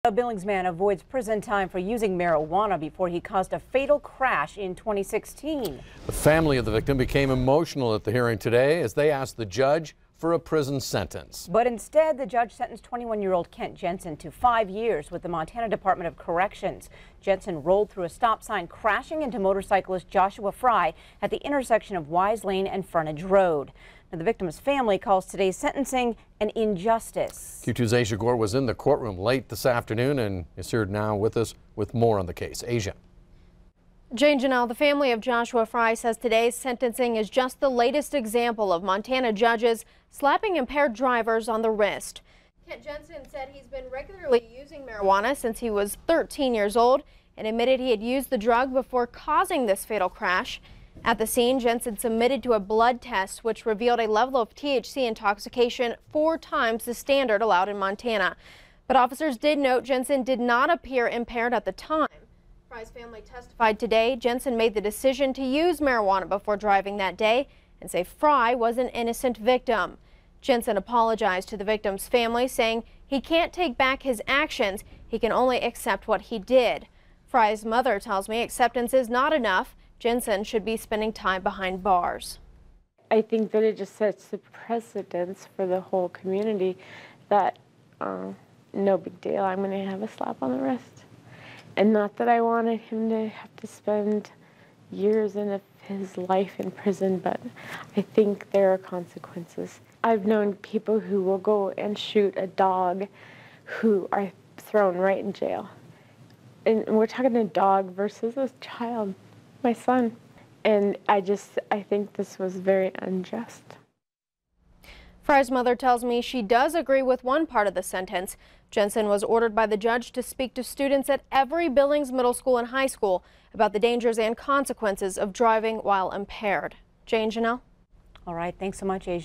A Billings man avoids prison time for using marijuana before he caused a fatal crash in 2016. The family of the victim became emotional at the hearing today as they asked the judge for a prison sentence. But instead, the judge sentenced 21-year-old Kent Jensen to 5 years with the Montana Department of Corrections. Jensen rolled through a stop sign, crashing into motorcyclist Joshua Fry at the intersection of Wise Lane and Frontage Road. Now, the victim's family calls today's sentencing an injustice. Q2's Asia Gore was in the courtroom late this afternoon and is here now with us with more on the case. Asia. Jane Janelle, the family of Joshua Fry says today's sentencing is just the latest example of Montana judges slapping impaired drivers on the wrist. Kent Jensen said he's been regularly using marijuana since he was 13 years old and admitted he had used the drug before causing this fatal crash. At the scene, Jensen submitted to a blood test which revealed a level of THC intoxication 4 times the standard allowed in Montana. But officers did note Jensen did not appear impaired at the time. Fry's family testified today. Jensen made the decision to use marijuana before driving that day and say Fry was an innocent victim. Jensen apologized to the victim's family, saying he can't take back his actions. He can only accept what he did. Fry's mother tells me acceptance is not enough. Jensen should be spending time behind bars. I think that it just sets the precedence for the whole community that no big deal, I'm going to have a slap on the wrist. And not that I wanted him to have to spend years of his life in prison, but I think there are consequences. I've known people who will go and shoot a dog who are thrown right in jail. And we're talking a dog versus a child, my son. And I think this was very unjust. Fry's mother tells me she does agree with one part of the sentence. Jensen was ordered by the judge to speak to students at every Billings middle school and high school about the dangers and consequences of driving while impaired. Jane Janelle. All right, thanks so much, Asia.